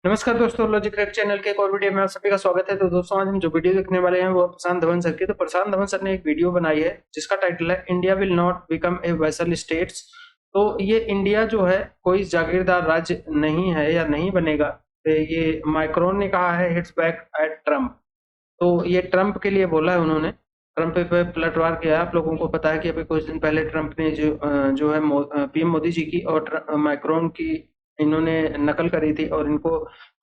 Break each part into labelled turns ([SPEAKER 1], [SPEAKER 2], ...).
[SPEAKER 1] नमस्कार दोस्तों, logic crack channel के एक और वीडियो में आप सभी का स्वागत है। तो दोस्तों, आज हम जो वीडियो देखने वाले हैं वो प्रशांत धवन सर की। तो प्रशांत धवन सर ने एक वीडियो बनाई है जिसका टाइटल है India will not become a vessel states. तो ये इंडिया जो है कोई जागीरदार राज्य नहीं है या नहीं बनेगा। तो ये मैक्रोन ने कहा है, हिट्स बैक एट ट्रम्प। तो ये ट्रम्प के लिए बोला है उन्होंने। ट्रम्प पे पलटवार किया है। आप लोगों को पता है कि अभी कुछ दिन पहले ट्रम्प ने जो है पीएम मोदी जी की और मैक्रोन की इन्होंने नकल करी थी और इनको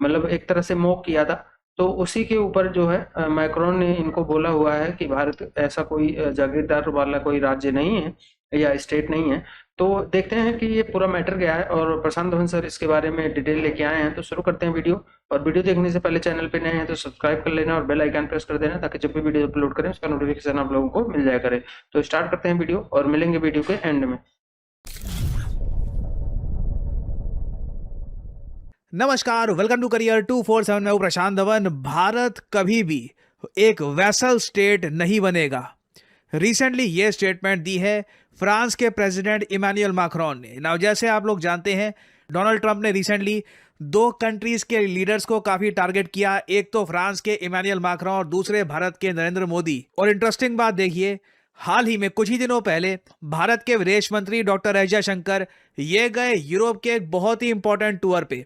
[SPEAKER 1] मतलब एक तरह से मॉक किया था। तो उसी के ऊपर जो है मैक्रोन ने इनको बोला हुआ है कि भारत ऐसा कोई जागीरदार वाला कोई राज्य नहीं है या स्टेट नहीं है। तो देखते हैं कि ये पूरा मैटर क्या है और प्रशांत धवन सर इसके बारे में डिटेल लेके आए हैं। तो शुरू करते हैं वीडियो। और वीडियो देखने से पहले चैनल पे नए हैं तो सब्सक्राइब कर लेना और बेल आइकन प्रेस कर देना ताकि जब भी वीडियो अपलोड करें उसका नोटिफिकेशन आप लोगों को मिल जाया करे। तो स्टार्ट करते हैं वीडियो और मिलेंगे वीडियो के एंड में।
[SPEAKER 2] नमस्कार, वेलकम टू करियर 247। मैं हूं प्रशांत धवन। भारत कभी भी एक वैसल स्टेट नहीं बनेगा। रिसेंटली ये स्टेटमेंट दी है फ्रांस के प्रेसिडेंट इमैनुअल मैक्रोन ने। नाउ जैसे आप लोग जानते हैं, डोनाल्ड ट्रंप ने रिसेंटली दो कंट्रीज के लीडर्स को काफी टारगेट किया। एक तो फ्रांस के इमैनुअल मैक्रोन और दूसरे भारत के नरेंद्र मोदी। और इंटरेस्टिंग बात देखिए, हाल ही में कुछ ही दिनों पहले भारत के विदेश मंत्री डॉक्टर एस जयशंकर ये गए यूरोप के एक बहुत ही इंपॉर्टेंट टूर पे।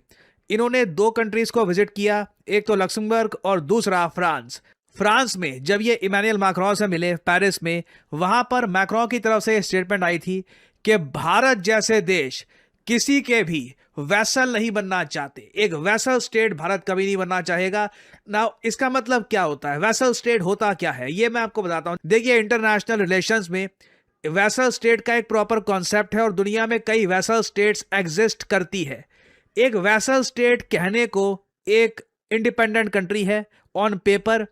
[SPEAKER 2] इन्होंने दो कंट्रीज को विजिट किया, एक तो लक्समबर्ग और दूसरा फ्रांस। फ्रांस में जब ये इमैनुअल मैक्रोन से मिले पेरिस में, वहां पर मैक्रोन की तरफ से स्टेटमेंट आई थी कि भारत जैसे देश किसी के भी वैसल नहीं बनना चाहते। एक वैसल स्टेट भारत कभी नहीं बनना चाहेगा। ना इसका मतलब क्या होता है, वैसल स्टेट होता क्या है, ये मैं आपको बताता हूं। देखिए, इंटरनेशनल रिलेशंस में वैसल स्टेट का एक प्रॉपर कॉन्सेप्ट है और दुनिया में कई वैसल स्टेट्स एग्जिस्ट करती है। एक वैसल स्टेट कहने को एक इंडिपेंडेंट कंट्री है ऑन पेपर,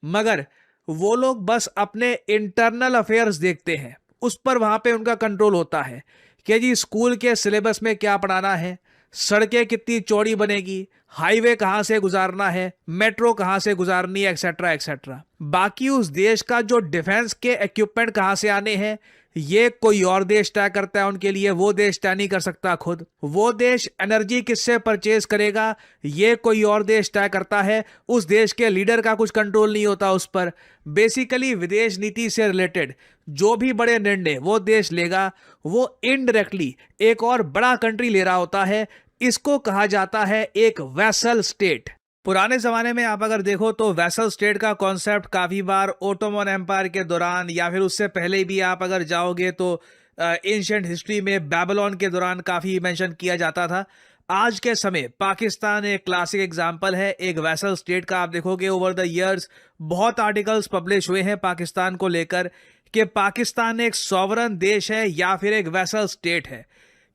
[SPEAKER 2] मगर वो लोग बस अपने इंटरनल अफेयर्स देखते हैं। उस पर वहां पे उनका कंट्रोल होता है कि जी स्कूल के सिलेबस में क्या पढ़ाना है, सड़कें कितनी चौड़ी बनेगी, हाईवे कहां से गुजारना है, मेट्रो कहां से गुजारनी है, एक्सेट्रा एक्सेट्रा। बाकी उस देश का जो डिफेंस के इक्विपमेंट कहां से आने हैं, ये कोई और देश तय करता है उनके लिए। वो देश तय नहीं कर सकता खुद। वो देश एनर्जी किससे परचेज करेगा, ये कोई और देश तय करता है। उस देश के लीडर का कुछ कंट्रोल नहीं होता उस पर। बेसिकली विदेश नीति से रिलेटेड जो भी बड़े निर्णय वो देश लेगा, वो इनडायरेक्टली एक और बड़ा कंट्री ले रहा होता है। इसको कहा जाता है एक वैसल स्टेट। पुराने जमाने में आप अगर देखो तो वैसल स्टेट का कॉन्सेप्ट काफी बार ओटोमन एम्पायर के दौरान या फिर उससे पहले भी आप अगर जाओगे तो एंशिएंट हिस्ट्री में बेबीलोन के दौरान काफी मेंशन किया जाता था। आज के समय पाकिस्तान एक क्लासिक एग्जांपल है एक वैसल स्टेट का। आप देखोगे ओवर द इयर्स बहुत आर्टिकल्स पब्लिश हुए हैं पाकिस्तान को लेकर कि पाकिस्तान एक सॉवरन देश है या फिर एक वैसल स्टेट है।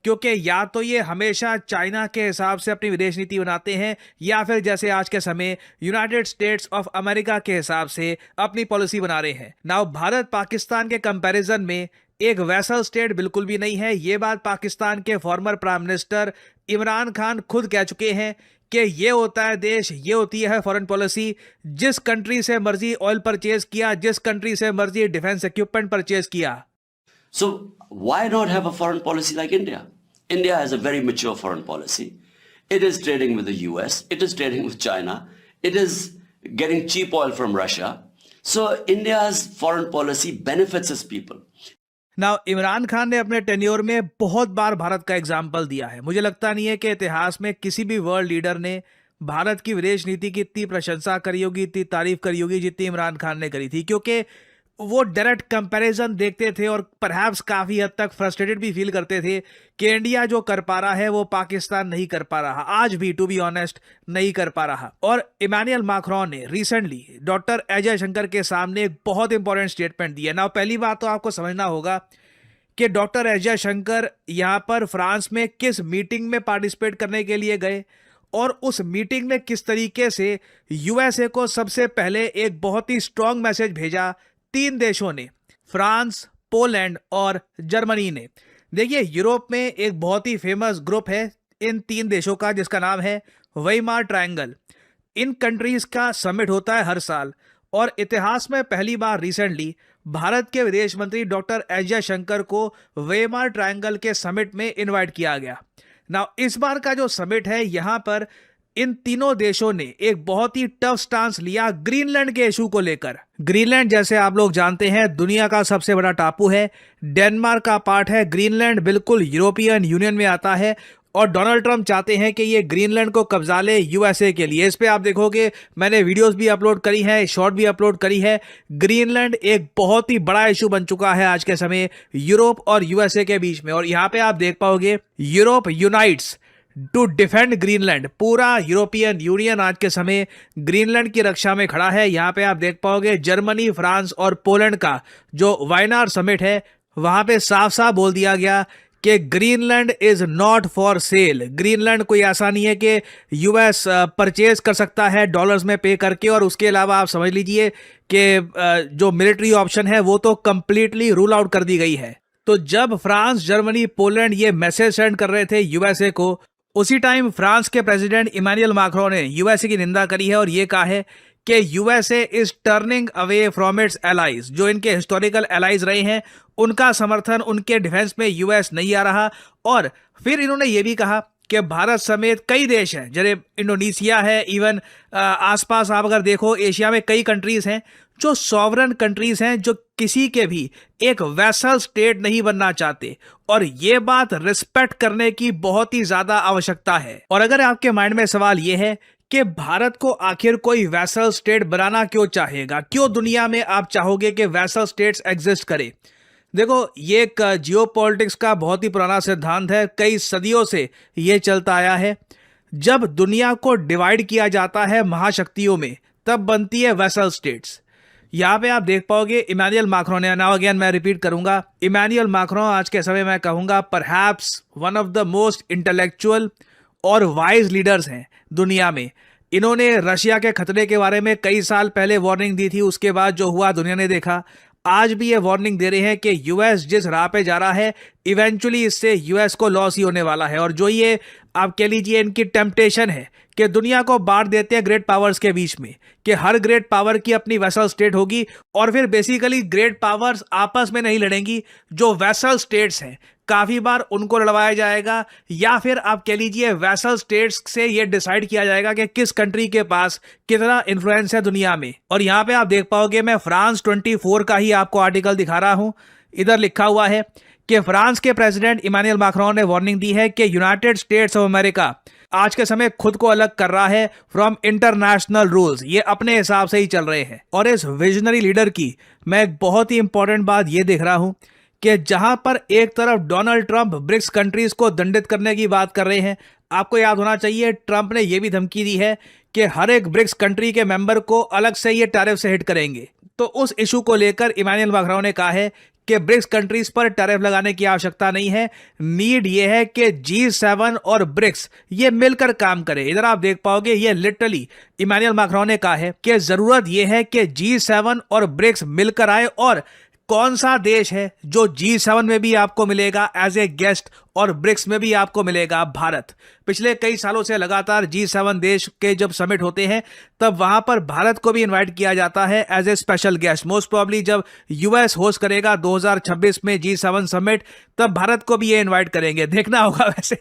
[SPEAKER 2] क्योंकि या तो ये हमेशा चाइना के हिसाब से अपनी विदेश नीति बनाते हैं या फिर जैसे आज के समय यूनाइटेड स्टेट्स ऑफ अमेरिका के हिसाब से अपनी पॉलिसी बना रहे हैं। नाउ भारत पाकिस्तान के कंपैरिजन में एक वैसल स्टेट बिल्कुल भी नहीं है। ये बात पाकिस्तान के former prime minister Imran Khan खुद कह चुके हैं कि ये होता है देश, ये होती है फॉरेन पॉलिसी। जिस कंट्री से मर्जी ऑयल परचेज किया, जिस कंट्री से मर्जी डिफेंस इक्विपमेंट परचेज किया।
[SPEAKER 3] So why not have a foreign policy like India? India has a very mature foreign policy. It is trading with the US. It is trading with China. It is getting cheap oil from Russia. So India's foreign policy benefits its people.
[SPEAKER 2] Now Imran Khan ने अपने tenure में बहुत बार भारत का example दिया है। मुझे लगता नहीं है कि इतिहास में किसी भी वर्ल्ड लीडर ने भारत की विदेश नीति की इतनी प्रशंसा करी होगी, इतनी तारीफ करी होगी जितनी इमरान खान ने करी थी। क्योंकि वो डायरेक्ट कंपैरिजन देखते थे और परहैप्स काफी हद तक फ्रस्ट्रेटेड भी फील करते थे कि इंडिया जो कर पा रहा है वो पाकिस्तान नहीं कर पा रहा, आज भी टू बी ऑनेस्ट नहीं कर पा रहा। और इमैनुअल मैक्रोन ने रिसेंटली डॉक्टर एस जयशंकर के सामने एक बहुत इंपॉर्टेंट स्टेटमेंट दिया। ना पहली बात तो आपको समझना होगा कि डॉक्टर एस जयशंकर यहां पर फ्रांस में किस मीटिंग में पार्टिसिपेट करने के लिए गए और उस मीटिंग में किस तरीके से यूएसए को सबसे पहले एक बहुत ही स्ट्रांग मैसेज भेजा तीन देशों ने, फ्रांस, पोलैंड और जर्मनी ने। देखिए, यूरोप में एक बहुत ही फेमस ग्रुप है इन तीन देशों का जिसका नाम है वेइमार ट्रायंगल। इन कंट्रीज का समिट होता है हर साल और इतिहास में पहली बार रिसेंटली भारत के विदेश मंत्री डॉक्टर एस जयशंकर को वेइमार ट्रायंगल के समिट में इनवाइट किया गया। नाउ इस बार का जो समिट है, यहां पर इन तीनों देशों ने एक बहुत ही टफ स्टांस लिया ग्रीनलैंड के इशू को लेकर। ग्रीनलैंड जैसे आप लोग जानते हैं दुनिया का सबसे बड़ा टापू है, डेनमार्क का पार्ट है। ग्रीनलैंड बिल्कुल यूरोपियन यूनियन में आता है और डोनाल्ड ट्रंप चाहते हैं कि ये ग्रीनलैंड को कब्जा ले यूएसए के लिए। इस पे आप देखोगे मैंने वीडियोस भी अपलोड करी है, शॉर्ट भी अपलोड करी है। ग्रीनलैंड एक बहुत ही बड़ा इशू बन चुका है आज के समय यूरोप और यूएसए के बीच में। और यहाँ पे आप देख पाओगे Europe unites to defend Greenland. पूरा यूरोपियन यूनियन आज के समय ग्रीनलैंड की रक्षा में खड़ा है। यहाँ पे आप देख पाओगे जर्मनी, फ्रांस और पोलैंड का जो वायनाड समिट है वहां पे साफ साफ बोल दिया गया कि Greenland is not for sale. Greenland कोई ऐसा नहीं है कि यूएस परचेज कर सकता है डॉलर्स में पे करके, और उसके अलावा आप समझ लीजिए कि जो मिलिट्री ऑप्शन है वो तो कंप्लीटली रूल आउट कर दी गई है। तो जब फ्रांस, जर्मनी, पोलैंड ये मैसेज सेंड कर रहे थे यूएसए को, उसी टाइम फ्रांस के प्रेसिडेंट इमैनुअल मैक्रोन ने यूएसए की निंदा करी है और ये कहा है कि USA is turning away from its allies. जो इनके हिस्टोरिकल एलाइज रहे हैं उनका समर्थन उनके डिफेंस में यूएस नहीं आ रहा। और फिर इन्होंने ये भी कहा कि भारत समेत कई देश हैं, जैसे इंडोनेशिया है, इवन आसपास आप अगर देखो एशिया में कई कंट्रीज हैं जो सॉवरन कंट्रीज हैं, जो किसी के भी एक वैसल स्टेट नहीं बनना चाहते। और ये बात रिस्पेक्ट करने की बहुत ही ज्यादा आवश्यकता है। और अगर आपके माइंड में सवाल ये है कि भारत को आखिर कोई वैसल स्टेट बनाना क्यों चाहेगा, क्यों दुनिया में आप चाहोगे कि वैसल स्टेट्स एग्जिस्ट करे, देखो ये एक जियोपॉलिटिक्स का बहुत ही पुराना सिद्धांत है, कई सदियों से ये चलता आया है। जब दुनिया को डिवाइड किया जाता है महाशक्तियों में तब बनती है वैसल स्टेट्स। यहाँ पे आप देख पाओगे इमैनुअल मैक्रोन ने, नाउ अगेन मैं रिपीट करूंगा, इमैनुअल मैक्रोन आज के समय मैं कहूंगा perhaps one of the most intellectual और वाइज लीडर्स हैं दुनिया में। इन्होंने रशिया के खतरे के बारे में कई साल पहले वार्निंग दी थी, उसके बाद जो हुआ दुनिया ने देखा। आज भी ये वार्निंग दे रहे हैं कि यूएस जिस राह पे जा रहा है इवेंचुअली इससे यूएस को लॉस ही होने वाला है। और जो ये आप कह लीजिए इनकी टेम्पटेशन है कि दुनिया को बांट देते हैं ग्रेट पावर्स के बीच में, कि हर ग्रेट पावर की अपनी वैसल स्टेट होगी और फिर बेसिकली ग्रेट पावर्स आपस में नहीं लड़ेंगी, जो वैसल स्टेट्स हैं काफी बार उनको लड़वाया जाएगा, या फिर आप कह लीजिए वैसल स्टेट्स से ये डिसाइड किया जाएगा कि किस कंट्री के पास कितना इन्फ्लुएंस है दुनिया में। और यहाँ पे आप देख पाओगे मैं फ्रांस 24 का ही आपको आर्टिकल दिखा रहा हूं। इधर लिखा हुआ है कि फ्रांस के प्रेसिडेंट इमैनुअल मैक्रोन ने वार्निंग दी है कि यूनाइटेड स्टेट्स ऑफ अमेरिका आज के समय खुद को अलग कर रहा है फ्रॉम इंटरनेशनल रूल्स। ये अपने हिसाब से ही चल रहे हैं। और इस विजनरी लीडर की मैं एक बहुत ही इंपॉर्टेंट बात ये देख रहा हूं कि जहां पर एक तरफ डोनाल्ड ट्रंप ब्रिक्स कंट्रीज को दंडित करने की बात कर रहे हैं, आपको याद होना चाहिए ट्रंप ने यह भी धमकी दी है कि हर एक ब्रिक्स कंट्री के मेंबर को अलग से ये टैरिफ से हिट करेंगे। तो उस इशू को लेकर इमैनुअल मैक्रोन ने कहा है कि ब्रिक्स कंट्रीज पर टैरिफ लगाने की आवश्यकता नहीं है, नीड ये है कि G7 और ब्रिक्स ये मिलकर काम करें। इधर आप देख पाओगे ये लिटरली इमैनुअल मैक्रोन ने कहा है कि जरूरत ये है कि G7 और ब्रिक्स मिलकर आए। और कौन सा देश है जो G7 में भी आपको मिलेगा एज ए गेस्ट और ब्रिक्स में भी आपको मिलेगा? भारत। पिछले कई सालों से लगातार G7 देश के जब समिट होते हैं तब वहां पर भारत को भी इनवाइट किया जाता है as a special guest. Most probably जब यूएस होस्ट करेगा 2026 में G7 समिट, तब भारत को भी ये इनवाइट करेंगे। देखना होगा वैसे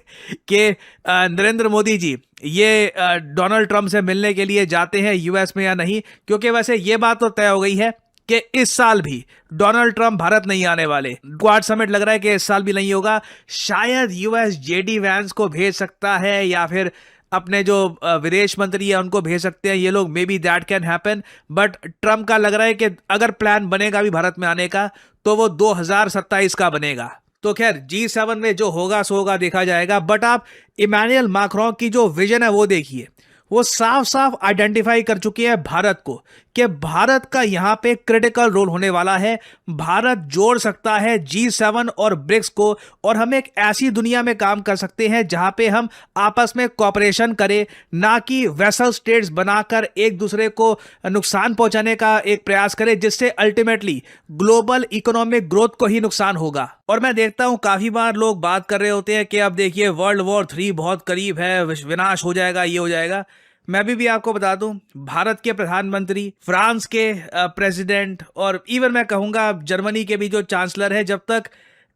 [SPEAKER 2] कि नरेंद्र मोदी जी ये डोनाल्ड ट्रंप से मिलने के लिए जाते हैं यूएस में या नहीं, क्योंकि वैसे ये बात तो तय हो गई है कि इस साल भी डोनाल्ड ट्रंप भारत नहीं आने वाले। क्वाड समिट लग रहा है कि इस साल भी नहीं होगा। शायद यूएस जेडी वैंस को भेज सकता है या फिर अपने जो विदेश मंत्री है उनको भेज सकते हैं ये लोग, may be that can happen. But Trump का लग रहा है कि अगर प्लान बनेगा भी भारत में आने का तो वो 2027 का बनेगा। तो खैर G7 में जो होगा सो होगा, देखा जाएगा। बट आप इमैनुअल मैक्रोन की जो विजन है वो देखिए, वो साफ साफ आइडेंटिफाई कर चुके हैं भारत को कि भारत का यहां पे क्रिटिकल रोल होने वाला है। भारत जोड़ सकता है G7 और ब्रिक्स को, और हम एक ऐसी दुनिया में काम कर सकते हैं जहां पे हम आपस में कोऑपरेशन करें, ना कि वेसल स्टेट्स बनाकर एक दूसरे को नुकसान पहुंचाने का एक प्रयास करें, जिससे अल्टीमेटली ग्लोबल इकोनॉमिक ग्रोथ को ही नुकसान होगा। और मैं देखता हूं काफी बार लोग बात कर रहे होते हैं कि अब देखिए वर्ल्ड वॉर 3 बहुत करीब है, विनाश हो जाएगा, ये हो जाएगा। मैं भी आपको बता दूं, भारत के प्रधानमंत्री, फ्रांस के प्रेसिडेंट और इवन मैं कहूंगा जर्मनी के भी जो चांसलर है, जब तक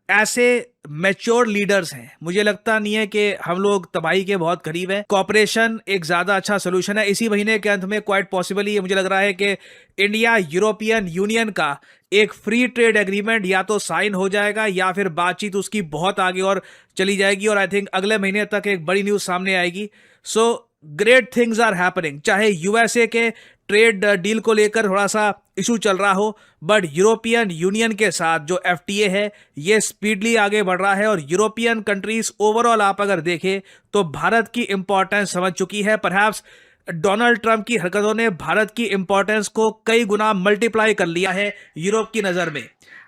[SPEAKER 2] ऐसे मैच्योर लीडर्स हैं, मुझे लगता नहीं है कि हम लोग तबाही के बहुत करीब हैं। कॉपरेशन एक ज्यादा अच्छा सोल्यूशन है। इसी महीने के अंत में क्वाइट पॉसिबली ये मुझे लग रहा है कि इंडिया यूरोपियन यूनियन का एक फ्री ट्रेड एग्रीमेंट या तो साइन हो जाएगा या फिर बातचीत उसकी बहुत आगे और चली जाएगी, और आई थिंक अगले महीने तक एक बड़ी न्यूज सामने आएगी। So great things are happening. चाहे यूएसए के ट्रेड डील को लेकर थोड़ा सा इशू चल रहा हो, बट यूरोपियन यूनियन के साथ जो एफटीए है ये स्पीडली आगे बढ़ रहा है, और यूरोपियन कंट्रीज ओवरऑल आप अगर देखें तो भारत की इंपॉर्टेंस समझ चुकी है। परहैप्स डोनाल्ड ट्रंप की हरकतों ने भारत की इंपॉर्टेंस को कई गुना मल्टीप्लाई कर लिया है यूरोप की नजर में।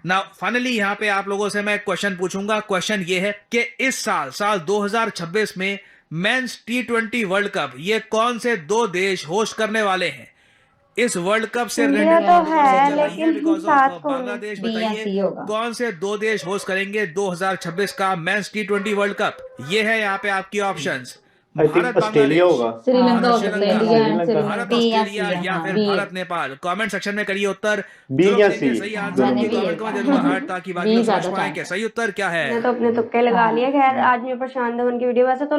[SPEAKER 2] ना फाइनली यहां पे आप लोगों से मैं क्वेश्चन पूछूंगा। क्वेश्चन ये है कि इस साल 2026 में मेंस T20 वर्ल्ड कप ये कौन से 2 देश होस्ट करने वाले हैं? इस वर्ल्ड कप से
[SPEAKER 4] इंडिया तो है, लेकिन साथ कौन है?
[SPEAKER 2] बांग्लादेश, बताइए कौन से 2 देश होस्ट करेंगे 2026 का मेंस T20 वर्ल्ड कप? ये है यहाँ पे आपकी ऑप्शंस। भारत,
[SPEAKER 5] ऑस्ट्रेलिया होगा,
[SPEAKER 4] श्रीलंका हो सकता है, इंडिया,
[SPEAKER 2] भारत ऑस्ट्रेलिया या फिर भारत नेपाल। कमेंट सेक्शन में करिए उत्तर।
[SPEAKER 5] बी
[SPEAKER 2] जो लोग
[SPEAKER 5] या
[SPEAKER 2] देखें
[SPEAKER 5] सी।
[SPEAKER 2] सही आंसर उनकी कमेंट में जरूर हट, ताकि बाकी लोग समझ पाएं कि सही उत्तर क्या है।
[SPEAKER 4] मैं तो अपने तुक्के लगा लिए। खैर, आज मैं प्रशांत धवन की वीडियो वैसे तो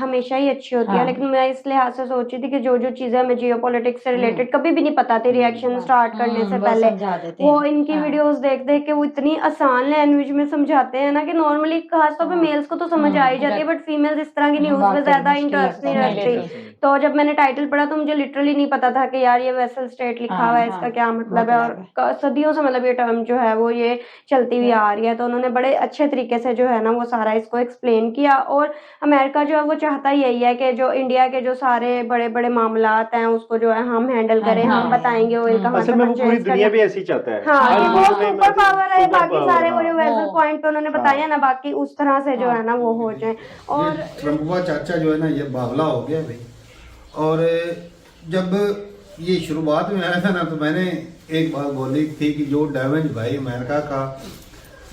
[SPEAKER 4] हमेशा ही अच्छी होती है, लेकिन मैं इस लिहाज से सोची थी कि जो जो चीजें हमें जियोपॉलिटिक्स से रिलेटेड कभी भी नहीं पता थी रिएक्शन स्टार्ट करने से पहले, वो इनकी वीडियोस देख देख के वो इतनी आसान लैंग्वेज में समझाते हैं ना कि नॉर्मली खासतौर पे मेल्स को तो समझ आ ही जाती है, बट फीमेल्स इस तरह की न्यूज में ज्यादा इंटरेस्ट नहीं रखती। तो जब मैंने टाइटल पढ़ा तो मुझे लिटरली नहीं पता था कि यार ये वेसल स्टेट लिखा हुआ है, इसका क्या मतलब है, और सदियों से मतलब ये टर्म जो है वो ये चलती हुई आ रही है। तो उन्होंने बड़े अच्छे तरीके से जो है ना वो सारा इसको एक्सप्लेन किया। और अमेरिका जो है वो चाहता यही है कि जो इंडिया के जो सारे बड़े बड़े मामलात हैं उसको जो है हम हैंडल करें, हम बताएंगे ऑयल कहाँ से
[SPEAKER 5] पूरी दुनिया भी ऐसी चाहता है।
[SPEAKER 4] हाँ, कि वो सुपर पावर है, बाकी सारे वो जो वेसल पॉइंट पे उन्होंने बताया ना, बाकी उस तरह से जो है ना वो हो जाए। और
[SPEAKER 6] ट्रम्पवा चाचा जो है ना ये बावला हो गया भाई। और जब ये शुरुआत में आया था ना तो मैंने एक बात बोली थी कि जो डैमेज भाई अमेरिका का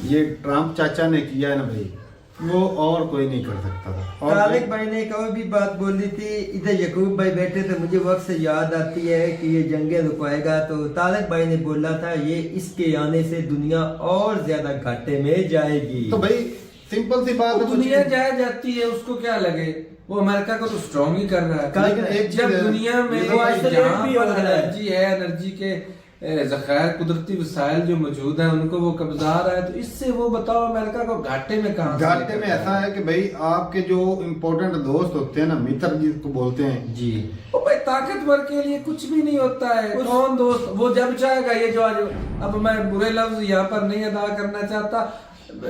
[SPEAKER 6] ये ट्रम्प चाचा ने किया है ना भाई, वो और कोई नहीं कर सकता था। और
[SPEAKER 7] तारिक भाई ने एक और भी बात बोली थी, इधर यकूब भाई बैठे थे, मुझे वक्त से याद आती है कि ये जंगे रुकवाएगा, तो तारिक भाई ने बोला था ये इसके आने से दुनिया और ज्यादा घाटे में जाएगी।
[SPEAKER 6] तो भाई सिंपल सी बात है,
[SPEAKER 8] दुनिया जाती है उसको क्या लगे, वो अमेरिका को तो स्ट्रॉन्ग ही कर रहा है।
[SPEAKER 6] लेकिन एक
[SPEAKER 8] जब
[SPEAKER 6] चीज
[SPEAKER 8] दुनिया में एनर्जी है, एनर्जी के ज़खायर कुदरती वसाइल जो मौजूद हैं उनको वो कब्जा रहा है, तो इससे वो बताओ अमेरिका को घाटे में कहाँ?
[SPEAKER 6] घाटे में ऐसा है कि भाई आपके जो इम्पोर्टेंट दोस्त होते हैं ना, मित्र जिसको बोलते हैं
[SPEAKER 8] जी, वो भाई ताकतवर के लिए कुछ भी नहीं होता है। कौन दोस्त वो जब चाहेगा, ये जो आज, अब मैं बुरे लफ्ज यहाँ पर नहीं अदा करना चाहता,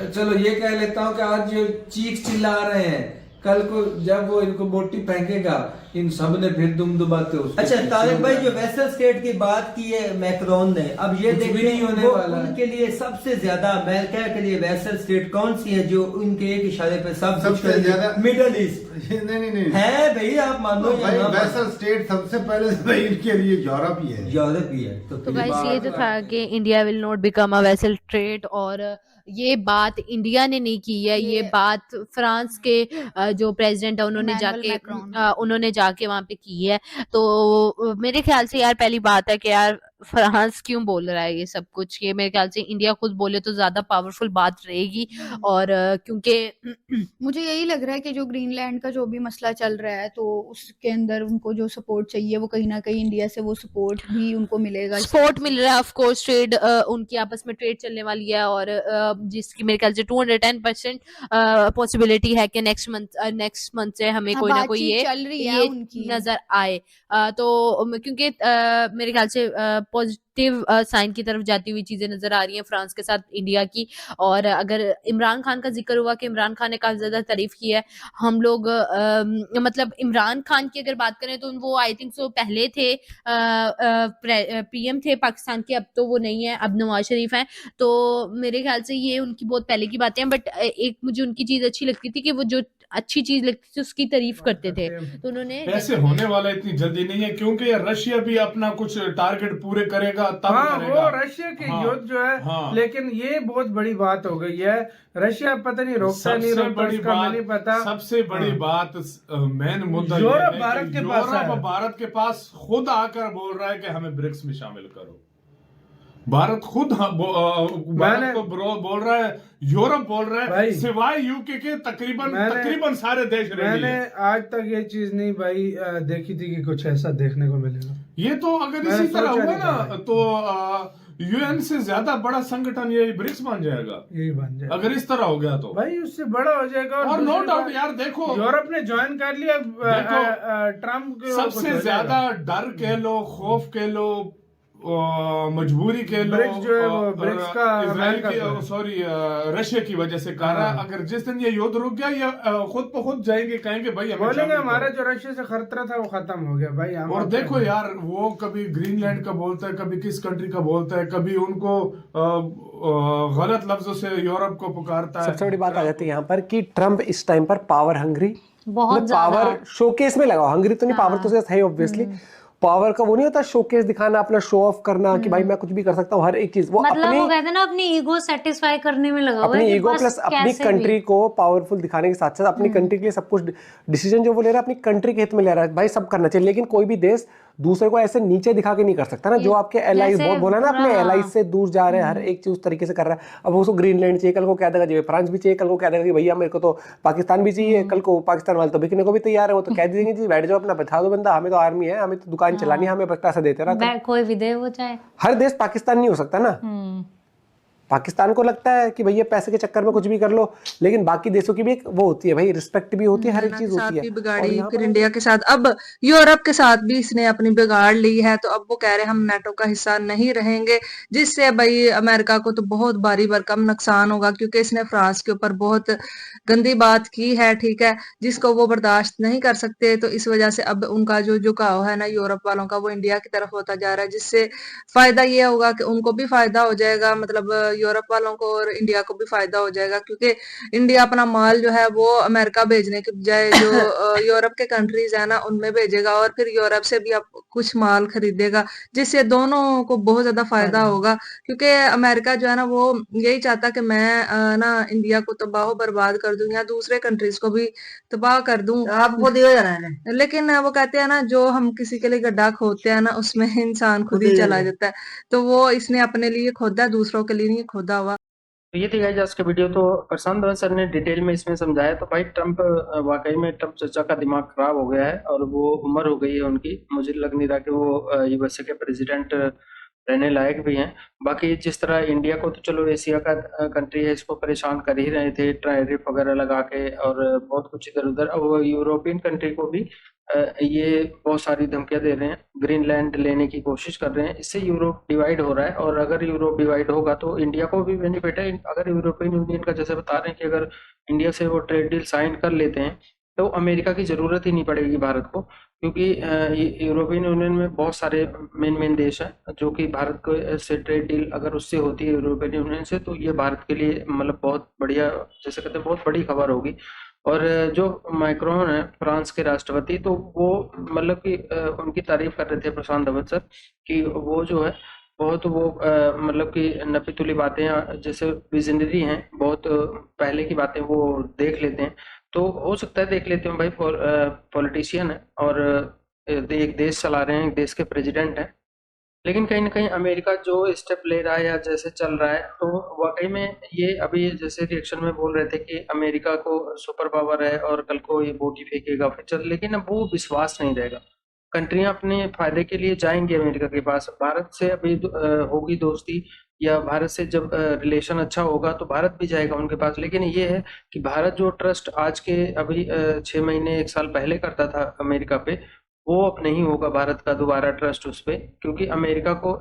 [SPEAKER 8] चलो ये कह लेता हूँ कि आज जो चीख चिल्ला रहे हैं, कल को जब वो इनको बोटी फेंकेगा इन सब ने फिर दुम दुबाते।
[SPEAKER 7] अच्छा तारिक भाई, जो वेसल स्टेट की बात की है मैक्रोन ने, अब ये
[SPEAKER 8] नहीं होने वाला
[SPEAKER 7] उनके लिए सबसे ज्यादा अमेरिका के लिए वेसल स्टेट कौन सी है जो उनके एक इशारे पे
[SPEAKER 6] सबसे ज्यादा
[SPEAKER 7] मिडल ईस्ट?
[SPEAKER 6] नहीं
[SPEAKER 7] है भाई, आप मान लो
[SPEAKER 6] भाई वेसल स्टेट सबसे पहले भाई इनके लिए यूरोप ही है,
[SPEAKER 7] यूरोप ही है।
[SPEAKER 9] तो गाइस ये जो था कि India will not become a vessel state, और ये बात इंडिया ने नहीं की है, ये बात फ्रांस के जो प्रेसिडेंट है उन्होंने जाके वहां पे की है। तो मेरे ख्याल से यार पहली बात है कि यार फ्रांस क्यों बोल रहा है ये सब कुछ, ये मेरे ख्याल से इंडिया खुद बोले तो ज्यादा पावरफुल बात रहेगी। और क्योंकि
[SPEAKER 10] मुझे यही लग रहा है कि जो ग्रीनलैंड का जो भी मसला चल रहा है तो उसके अंदर उनको जो सपोर्ट चाहिए वो कहीं ना कहीं इंडिया से वो सपोर्ट भी उनको मिलेगा,
[SPEAKER 9] सपोर्ट मिल रहा है। ऑफ कोर्स ट्रेड उनकी आपस में ट्रेड चलने वाली है, और जिसकी मेरे ख्याल से 210% पॉसिबिलिटी है कि नेक्स्ट मंथ से हमें कोई ना कोई ये नजर आए। तो क्योंकि मेरे ख्याल से पॉजिटिव साइन की तरफ जाती हुई चीजें नजर आ रही हैं फ्रांस के साथ इंडिया की। और अगर इमरान खान का जिक्र हुआ कि इमरान खान ने काफी ज्यादा तारीफ की है, हम लोग मतलब इमरान खान की अगर बात करें तो वो आई थिंक सो पहले थे पीएम थे पाकिस्तान के, अब तो वो नहीं है, अब नवाज शरीफ हैं। तो मेरे ख्याल से ये उनकी बहुत पहले की बातें हैं, बट एक मुझे उनकी चीज अच्छी लगती थी कि वो जो अच्छी चीज लगती थी उसकी तारीफ करते थे। तो उन्होंने
[SPEAKER 11] ऐसे होने वाला इतनी जल्दी नहीं है, क्योंकि रशिया भी अपना कुछ टारगेट पूरे करेगा तब करेगा।
[SPEAKER 8] वो रशिया के युद्ध जो है, लेकिन ये बहुत बड़ी बात हो गई है। रशिया पता नहीं रोकता नहीं रोकता, इसका नहीं पता।
[SPEAKER 11] सबसे बड़ी बात मेन मुद्दा
[SPEAKER 8] यूरोप भारत के पास
[SPEAKER 11] खुद आकर बोल रहा है कि हमें ब्रिक्स में शामिल करो। भारत खुद भारत को बोल रहा है, यूरोप बोल रहा है, सिवाय यूके के तकरीबन सारे देश रेडी
[SPEAKER 12] मैंने आज तक ये चीज नहीं भाई देखी थी कि कुछ ऐसा देखने को मिलेगा।
[SPEAKER 11] ये तो अगर इसी तरह हुआ ना तो यूएन से ज्यादा बड़ा संगठन ये ब्रिक्स बन जाएगा,
[SPEAKER 12] यही बन जाएगा
[SPEAKER 11] अगर इस तरह हो गया तो
[SPEAKER 12] भाई, उससे बड़ा हो जाएगा।
[SPEAKER 11] और नो डाउट यार, देखो
[SPEAKER 12] यूरोप ने ज्वाइन कर लिया, ट्रम्प
[SPEAKER 11] सबसे ज्यादा डर कह लो, खौफ कह लो, मजबूरी के लोग
[SPEAKER 12] ब्रिक्स जो है वो ब्रिक्स का
[SPEAKER 11] इजराइल की सॉरी रशिया की वजह से कर रहा है। अगर जिस दिन ये युद्ध रुक गया ये खुद ब खुद जाएंगे, कहेंगे भाई
[SPEAKER 12] बोलेंगे हमारा जो रशिया से खतरा था वो खत्म हो गया भाई।
[SPEAKER 11] और देखो यार, वो कभी ग्रीनलैंड का बोलता है, कभी किस कंट्री का बोलता है, कभी उनको गलत लफ्जों से यूरोप को पुकारता है।
[SPEAKER 13] सबसे बड़ी बात आ जाती है यहाँ पर कि ट्रम्प इस टाइम पर पावर हंग्री,
[SPEAKER 9] बहुत
[SPEAKER 13] पावर शोकेस में लगा। हंग्री तो नहीं, पावर तो है ऑब्वियसली, पावर का वो नहीं होता शोकेस दिखाना, अपना शो ऑफ करना कि भाई मैं कुछ भी कर सकता हूँ, हर एक चीज वो
[SPEAKER 9] मतलब
[SPEAKER 13] अपनी,
[SPEAKER 9] वो कहते हैं ना अपनी ईगो सेटिस्फाई करने में लगा हुआ है,
[SPEAKER 13] अपनी ईगो प्लस अपनी कंट्री को पावरफुल दिखाने के साथ साथ अपनी कंट्री के लिए सब कुछ डिसीजन जो वो ले रहा है अपनी कंट्री के हित में ले रहा है। भाई सब करना चाहिए, लेकिन कोई भी देश दूसरे को ऐसे नीचे दिखा के नहीं कर सकता ना। जो आपके एलाइज बहुत बोला ना, अपने एलाइज से दूर जा रहे हैं, हर एक चीज उस तरीके से कर रहा है। अब उसको ग्रीनलैंड चाहिए, कल को कह देगा जी फ्रांस भी चाहिए, कल को कह देगा कि भैया मेरे को तो पाकिस्तान भी चाहिए, कल को पाकिस्तान वाले तो बिकने को भी तैयार है, वो तो कह देंगे जी बैठ जाओ अपना बैठा दो बंदा, हमें तो आर्मी है, हमें तो दुकान चलानी है, हमें पैसा देते रहा।
[SPEAKER 9] कोई भी दे वो चाहे।
[SPEAKER 13] हर देश पाकिस्तान नहीं हो सकता ना। पाकिस्तान को लगता है कि भैया पैसे के चक्कर में कुछ भी कर लो, लेकिन बाकी देशों की भी एक वो होती है भाई, रिस्पेक्ट भी होती है, हर एक चीज होती है।
[SPEAKER 14] बिगाड़ी फिर इंडिया के साथ, अब यूरोप के साथ भी इसने अपनी बिगाड़ ली है, तो अब वो कह रहे हैं हम नाटो का हिस्सा नहीं रहेंगे, जिससे भाई अमेरिका को तो बहुत भारी भरकम नुकसान होगा, क्योंकि इसने फ्रांस के ऊपर बहुत गंदी बात की है, ठीक है, जिसको वो बर्दाश्त नहीं कर सकते। तो इस वजह से अब उनका जो झुकाव है ना यूरोप वालों का, वो इंडिया की तरफ होता जा रहा है, जिससे फायदा ये होगा कि उनको भी फायदा हो जाएगा, मतलब यूरोप वालों को और इंडिया को भी फायदा हो जाएगा, क्योंकि इंडिया अपना माल जो है वो अमेरिका भेजने के बजाय जो यूरोप के कंट्रीज है ना उनमें भेजेगा, और फिर यूरोप से भी आप कुछ माल खरीदेगा, जिससे दोनों को बहुत ज्यादा फायदा होगा। क्योंकि अमेरिका जो है ना वो यही चाहता कि मैं ना इंडिया को तबाह बर्बाद कर दूं या दूसरे कंट्रीज को भी तबाह कर दूं, आपको दिया जा रहा है। लेकिन वो कहते हैं ना, जो हम किसी के लिए गड्ढा खोदते हैं ना उसमें इंसान खुद ही चला जाता है, तो वो इसने अपने लिए खोदा, दूसरों के लिए नहीं खोदा हुआ।
[SPEAKER 1] तो ये थी गाइस आज का वीडियो। तो प्रशांत धवन सर ने डिटेल में इसमें समझाया। तो भाई ट्रम्प वाकई में ट्रम्प चचा का दिमाग खराब हो गया है और वो उम्र हो गई है उनकी, मुझे लग नहीं रहा कि वो यूएसए के प्रेसिडेंट रहने लायक भी हैं। बाकी जिस तरह इंडिया को तो चलो एशिया का कंट्री है, इसको परेशान कर ही रहे थे टैरिफ वगैरह लगा के और बहुत कुछ इधर उधर। अब वो यूरोपियन कंट्री को भी ये बहुत सारी धमकियां दे रहे हैं, ग्रीनलैंड लेने की कोशिश कर रहे हैं। इससे यूरोप डिवाइड हो रहा है और अगर यूरोप डिवाइड होगा तो इंडिया को भी बेनिफिट है। अगर यूरोपियन यूनियन का जैसे बता रहे हैं कि अगर इंडिया से वो ट्रेड डील साइन कर लेते हैं तो अमेरिका की ज़रूरत ही नहीं पड़ेगी भारत को, क्योंकि यूरोपियन यूनियन में बहुत सारे मेन देश हैं जो कि भारत को से ट्रेड डील अगर उससे होती है यूरोपियन यूनियन से, तो ये भारत के लिए मतलब बहुत बढ़िया, जैसे कहते हैं बहुत बड़ी खबर होगी। और जो मैक्रोन है फ्रांस के राष्ट्रपति, तो वो मतलब कि उनकी तारीफ कर रहे थे प्रशांत धवन सर कि वो जो है बहुत वो मतलब कि नपी तुली बातें, जैसे विजनरी हैं, बहुत पहले की बातें वो देख लेते हैं। तो हो सकता है देख लेते हैं भाई, पॉलिटिशियन है और एक देश चला रहे हैं, एक देश के प्रेसिडेंट हैं, लेकिन कहीं ना कहीं अमेरिका जो स्टेप ले रहा है या जैसे चल रहा है, तो वाकई में ये अभी जैसे रिएक्शन में बोल रहे थे कि अमेरिका को सुपर पावर है और कल को ये बोटी फेंकेगा फिर चल, लेकिन अब वो विश्वास नहीं रहेगा। कंट्रियां अपने फायदे के लिए जाएंगी अमेरिका के पास, भारत से अभी होगी दोस्ती या भारत से जब रिलेशन अच्छा होगा तो भारत भी जाएगा उनके पास। लेकिन ये है कि भारत जो ट्रस्ट आज के अभी 6 महीने 1 साल पहले करता था अमेरिका पे, वो अब नहीं होगा भारत का दोबारा ट्रस्ट उस पर, क्योंकि अमेरिका को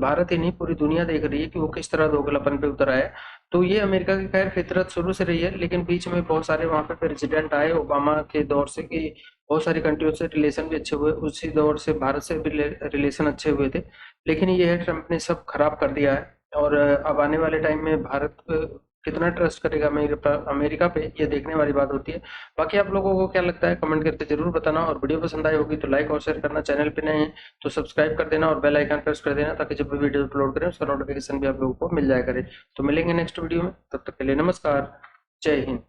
[SPEAKER 1] भारत ही नहीं पूरी दुनिया देख रही है कि वो किस तरह दोगलापन पे उतर आया। तो ये अमेरिका की खैर फितरत शुरू से रही है, लेकिन बीच में बहुत सारे वहाँ पे प्रेसिडेंट आए ओबामा के दौर से कि बहुत सारी कंट्रियों से रिलेशन भी अच्छे हुए, उसी दौर से भारत से भी रिलेशन अच्छे हुए थे। लेकिन ये है ट्रम्प ने सब खराब कर दिया है और अब आने वाले टाइम में भारत कितना ट्रस्ट करेगा अमेरिका पे, ये देखने वाली बात होती है। बाकी आप लोगों को क्या लगता है कमेंट करके जरूर बताना, और वीडियो पसंद आई होगी तो लाइक और शेयर करना, चैनल पे नए हैं तो सब्सक्राइब कर देना और बेल आइकन प्रेस कर देना, ताकि जब भी वीडियो अपलोड करें उसका नोटिफिकेशन भी आप लोगों को मिल जाया करे। तो मिलेंगे नेक्स्ट वीडियो में, तब तक के लिए नमस्कार, जय हिंद।